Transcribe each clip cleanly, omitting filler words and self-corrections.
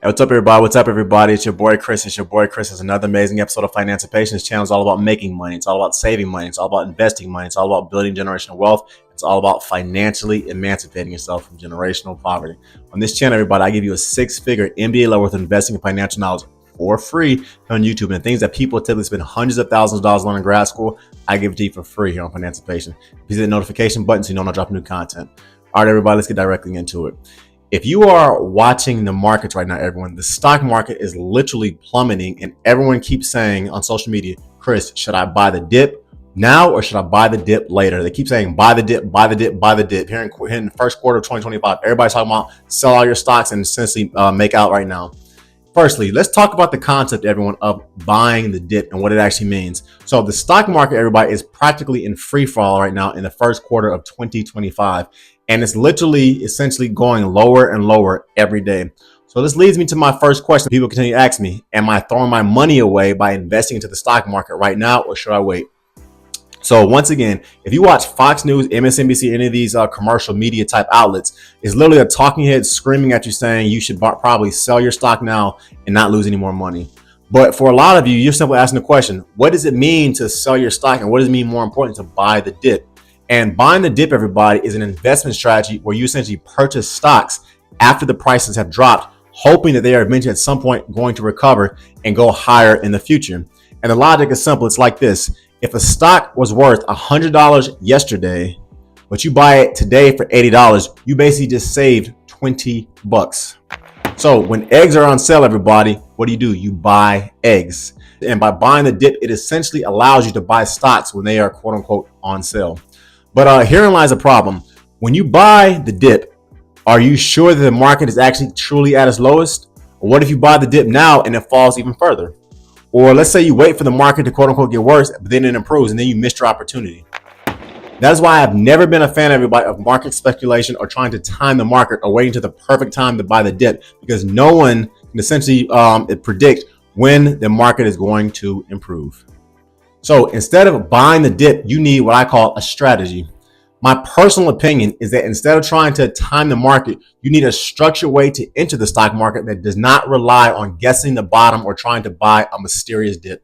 What's up, everybody? What's up, everybody? It's your boy Chris. It's another amazing episode of Financipation. This channel is all about making money. It's all about saving money. It's all about investing money. It's all about building generational wealth. It's all about financially emancipating yourself from generational poverty. On this channel, everybody, I give you a six-figure MBA level worth of investing in financial knowledge for free on YouTube, and things that people typically spend hundreds of thousands of dollars learning in grad school, I give it to you for free here on Financipation. Please hit the notification button so you know when I drop new content. All right, everybody, let's get directly into it. If you are watching the markets right now, everyone, the stock market is literally plummeting, and everyone keeps saying on social media, Chris, should I buy the dip now or should I buy the dip later? They keep saying buy the dip, buy the dip, buy the dip. Here in the first quarter of 2025, everybody's talking about sell all your stocks and essentially make out right now. Firstly, let's talk about the concept, everyone, of buying the dip and what it actually means. So the stock market, everybody, is practically in free fall right now in the first quarter of 2025. And it's literally essentially going lower and lower every day. So this leads me to my first question. People continue to ask me, am I throwing my money away by investing into the stock market right now, or should I wait? So once again, if you watch Fox News, MSNBC, any of these commercial media type outlets, it's literally a talking head screaming at you saying you should probably sell your stock now and not lose any more money. But for a lot of you, you're simply asking the question, what does it mean to sell your stock, and what does it mean, more important, to buy the dip? And buying the dip, everybody, is an investment strategy where you essentially purchase stocks after the prices have dropped, hoping that they are eventually at some point going to recover and go higher in the future. And the logic is simple. It's like this. If a stock was worth $100 yesterday, but you buy it today for $80, you basically just saved $20. So when eggs are on sale, everybody, what do? You buy eggs. And by buying the dip, it essentially allows you to buy stocks when they are quote unquote on sale. But herein lies a problem. When you buy the dip, are you sure that the market is actually truly at its lowest? Or what if you buy the dip now and it falls even further? Or let's say you wait for the market to quote unquote get worse, but then it improves and then you missed your opportunity. That is why I've never been a fan, everybody, of market speculation or trying to time the market or waiting to the perfect time to buy the dip, because no one can essentially predict when the market is going to improve. So instead of buying the dip, you need what I call a strategy. My personal opinion is that instead of trying to time the market, you need a structured way to enter the stock market that does not rely on guessing the bottom or trying to buy a mysterious dip.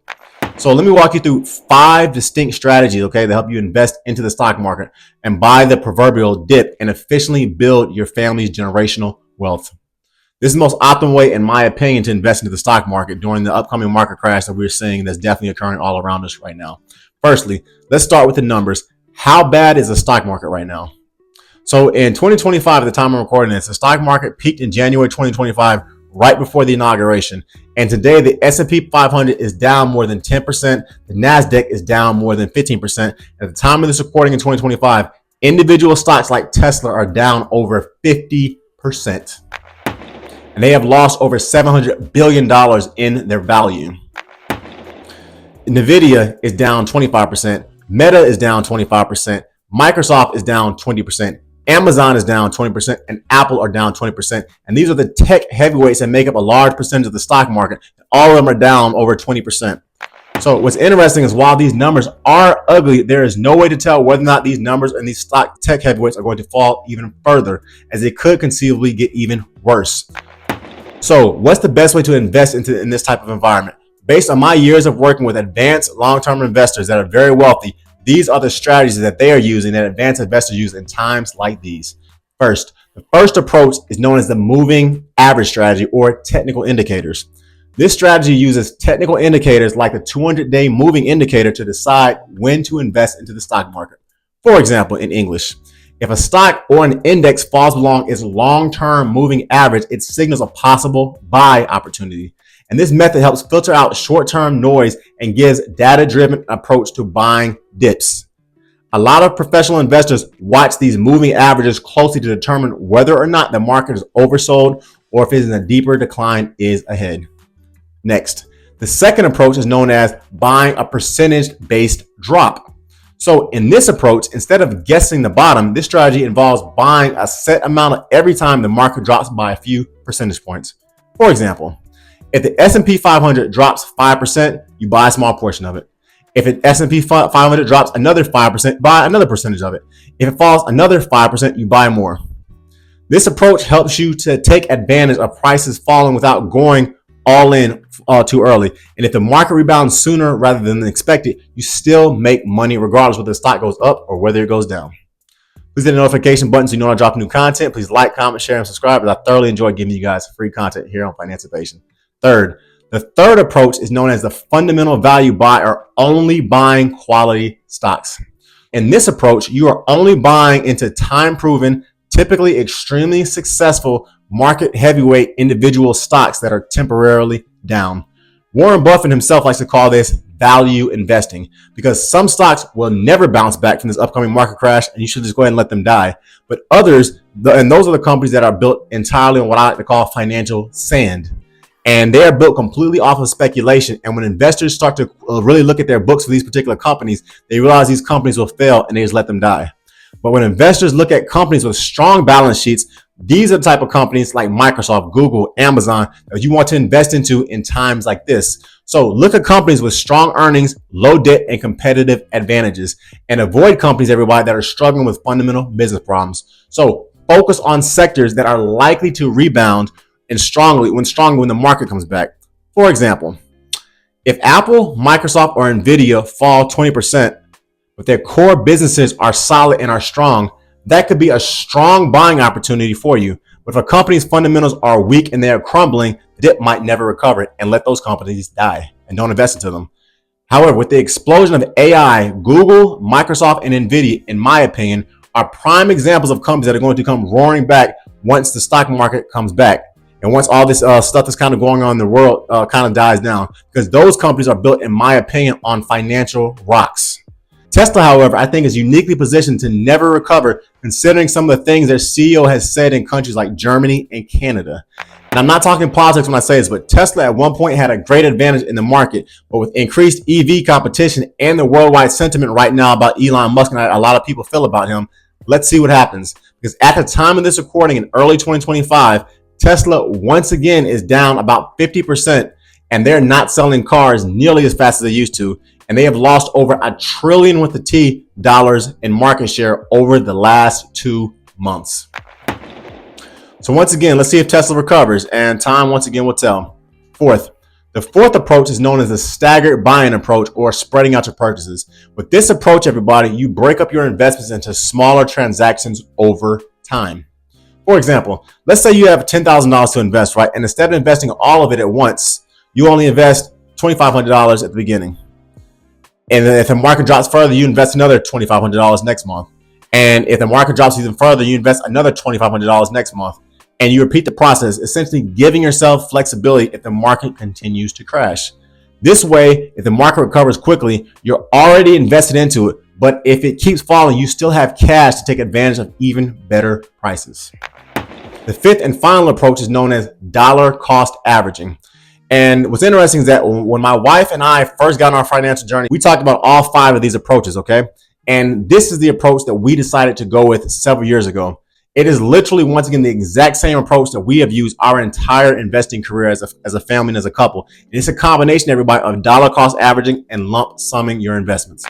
So let me walk you through 5 distinct strategies, okay, that help you invest into the stock market and buy the proverbial dip and efficiently build your family's generational wealth. This is the most optimal way, in my opinion, to invest into the stock market during the upcoming market crash that we're seeing that's definitely occurring all around us right now. Firstly, let's start with the numbers. How bad is the stock market right now? So in 2025, at the time I'm recording this, the stock market peaked in January 2025, right before the inauguration. And today, the S&P 500 is down more than 10%. The NASDAQ is down more than 15%. At the time of this recording in 2025, individual stocks like Tesla are down over 50%. And they have lost over $700 billion in their value. Nvidia is down 25%. Meta is down 25%. Microsoft is down 20%. Amazon is down 20%. And Apple are down 20%. And these are the tech heavyweights that make up a large percentage of the stock market. All of them are down over 20%. So what's interesting is while these numbers are ugly, there is no way to tell whether or not these numbers and these stock tech heavyweights are going to fall even further, as it could conceivably get even worse. So what's the best way to invest in this type of environment? Based on my years of working with advanced long-term investors that are very wealthy, these are the strategies that they are using, that advanced investors use in times like these. First, the first approach is known as the moving average strategy, or technical indicators. This strategy uses technical indicators like the 200-day moving indicator to decide when to invest into the stock market. For example, in English, if a stock or an index falls below its long-term moving average, it signals a possible buy opportunity. And this method helps filter out short-term noise and gives data-driven approach to buying dips. A lot of professional investors watch these moving averages closely to determine whether or not the market is oversold or if it is in a deeper decline is ahead. Next, the second approach is known as buying a percentage-based drop. So in this approach, instead of guessing the bottom, this strategy involves buying a set amount every time the market drops by a few percentage points. For example, if the S&P 500 drops 5%, you buy a small portion of it. If the S&P 500 drops another 5%, buy another percentage of it. If it falls another 5%, you buy more. This approach helps you to take advantage of prices falling without going all in too early. And if the market rebounds sooner rather than expected, you still make money regardless whether the stock goes up or whether it goes down. Please hit the notification button so you know when I drop new content. Please like, comment, share, and subscribe, as I thoroughly enjoy giving you guys free content here on Financipation. The third approach is known as the fundamental value buy, or only buying quality stocks. In this approach, you are only buying into time-proven, typically extremely successful market heavyweight individual stocks that are temporarily down. Warren Buffett himself likes to call this value investing, because some stocks will never bounce back from this upcoming market crash and you should just go ahead and let them die. But others, and those are the companies that are built entirely on what I like to call financial sand. And they are built completely off of speculation. And when investors start to really look at their books for these particular companies, they realize these companies will fail and they just let them die. But when investors look at companies with strong balance sheets, these are the type of companies like Microsoft, Google, Amazon that you want to invest into in times like this. So look at companies with strong earnings, low debt, and competitive advantages, and avoid companies, everybody, that are struggling with fundamental business problems. So focus on sectors that are likely to rebound and strongly when the market comes back. For example, if Apple, Microsoft, or Nvidia fall 20%, but their core businesses are solid and are strong, that could be a strong buying opportunity for you. But if a company's fundamentals are weak and they are crumbling, the dip might never recover, and let those companies die and don't invest into them. However, with the explosion of AI, Google, Microsoft, and Nvidia, in my opinion, are prime examples of companies that are going to come roaring back once the stock market comes back. And once all this stuff that's kind of going on in the world kind of dies down, because those companies are built, in my opinion, on financial rocks. Tesla, however, I think is uniquely positioned to never recover, considering some of the things their CEO has said in countries like Germany and Canada. And I'm not talking politics when I say this, but Tesla at one point had a great advantage in the market. But with increased EV competition and the worldwide sentiment right now about Elon Musk and a lot of people feel about him, let's see what happens. Because at the time of this recording in early 2025, Tesla once again is down about 50%, and they're not selling cars nearly as fast as they used to. And they have lost over $1 trillion with the T dollars in market share over the last 2 months. So once again, let's see if Tesla recovers, and time once again will tell. The fourth approach is known as the staggered buying approach, or spreading out your purchases. With this approach, everybody, you break up your investments into smaller transactions over time. For example, let's say you have $10,000 to invest, right? And instead of investing all of it at once, you only invest $2,500 at the beginning. And if the market drops further, you invest another $2,500 next month. And if the market drops even further, you invest another $2,500 next month. And you repeat the process, essentially giving yourself flexibility if the market continues to crash. This way, if the market recovers quickly, you're already invested into it. But if it keeps falling, you still have cash to take advantage of even better prices. The fifth and final approach is known as dollar cost averaging. And what's interesting is that when my wife and I first got on our financial journey, we talked about all 5 of these approaches, okay? And this is the approach that we decided to go with several years ago. It is literally, once again, the exact same approach that we have used our entire investing career as a family and as a couple. And it's a combination, everybody, of dollar cost averaging and lump summing your investments.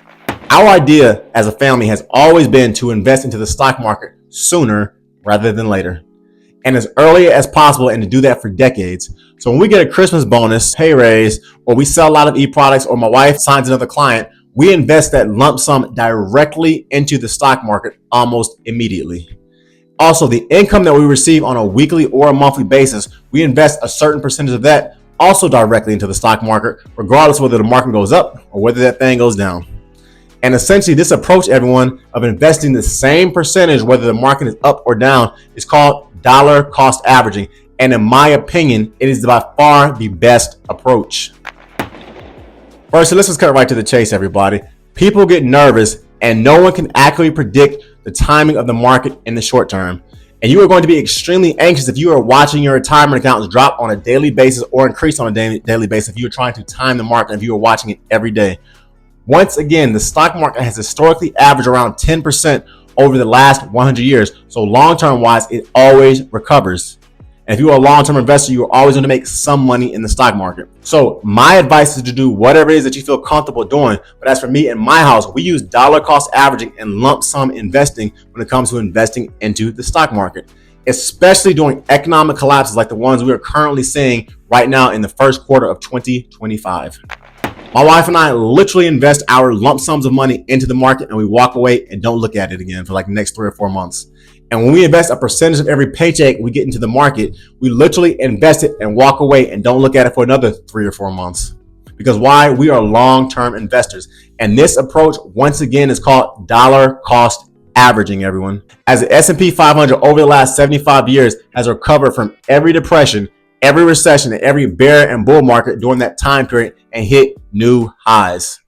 Our idea as a family has always been to invest into the stock market sooner rather than later, and as early as possible, and to do that for decades. So when we get a Christmas bonus, pay raise, or we sell a lot of e-products, or my wife signs another client, we invest that lump sum directly into the stock market almost immediately. Also, the income that we receive on a weekly or a monthly basis, we invest a certain percentage of that also directly into the stock market, regardless of whether the market goes up or whether that thing goes down. And essentially, this approach, everyone, of investing the same percentage, whether the market is up or down, is called dollar cost averaging. And in my opinion, it is by far the best approach. First, so let's just cut right to the chase, everybody. People get nervous, and no one can accurately predict the timing of the market in the short term. And you are going to be extremely anxious if you are watching your retirement accounts drop on a daily basis or increase on a daily basis if you are trying to time the market, if you are watching it every day. Once again, the stock market has historically averaged around 10% over the last 100 years. So long-term wise, it always recovers. And if you are a long-term investor, you are always going to make some money in the stock market. So my advice is to do whatever it is that you feel comfortable doing. But as for me and my house, we use dollar cost averaging and lump sum investing when it comes to investing into the stock market. especially during economic collapses like the ones we are currently seeing right now in the first quarter of 2025. My wife and I literally invest our lump sums of money into the market and we walk away and don't look at it again for like the next 3 or 4 months. And when we invest a percentage of every paycheck we get into the market, we literally invest it and walk away and don't look at it for another 3 or 4 months. Because why? We are long-term investors. And this approach, once again, is called dollar cost averaging, everyone. As the S&P 500 over the last 75 years has recovered from every depression, every recession, and every bear and bull market during that time period and hit new highs.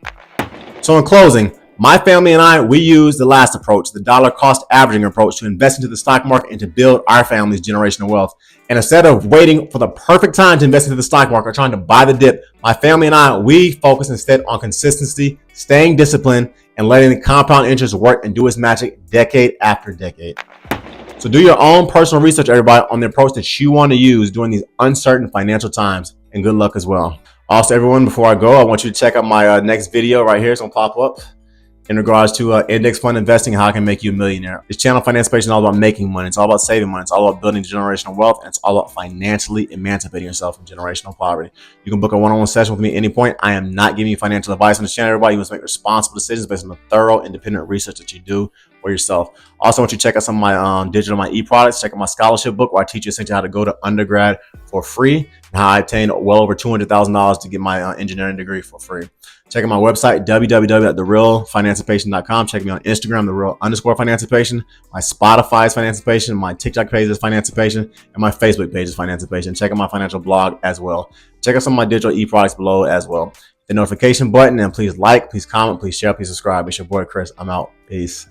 So in closing, my family and I, we use the last approach, the dollar cost averaging approach, to invest into the stock market and to build our family's generational wealth. And instead of waiting for the perfect time to invest into the stock market or trying to buy the dip, my family and I, we focus instead on consistency, staying disciplined, and letting the compound interest work and do its magic decade after decade. So do your own personal research, everybody, on the approach that you want to use during these uncertain financial times, and good luck as well. Also, everyone, before I go, I want you to check out my next video right here. It's going to pop up in regards to index fund investing and how I can make you a millionaire. This channel, Financipation, is all about making money. It's all about saving money. It's all about building generational wealth. And it's all about financially emancipating yourself from generational poverty. You can book a one-on-one session with me at any point. I am not giving you financial advice on this channel, everybody. You must make responsible decisions based on the thorough, independent research that you do for yourself. Also, I want you to check out some of my my e-products. Check out my scholarship book where I teach you essentially how to go to undergrad for free and how I obtained well over $200,000 to get my engineering degree for free. Check out my website, www.therealfinancipation.com. Check me on Instagram, @thereal_financipation. My Spotify is Financipation. My TikTok page is Financipation. And my Facebook page is Financipation. Check out my financial blog as well. Check out some of my digital e-products below as well. The notification button, and please like, please comment, please share, please subscribe. It's your boy Chris. I'm out. Peace.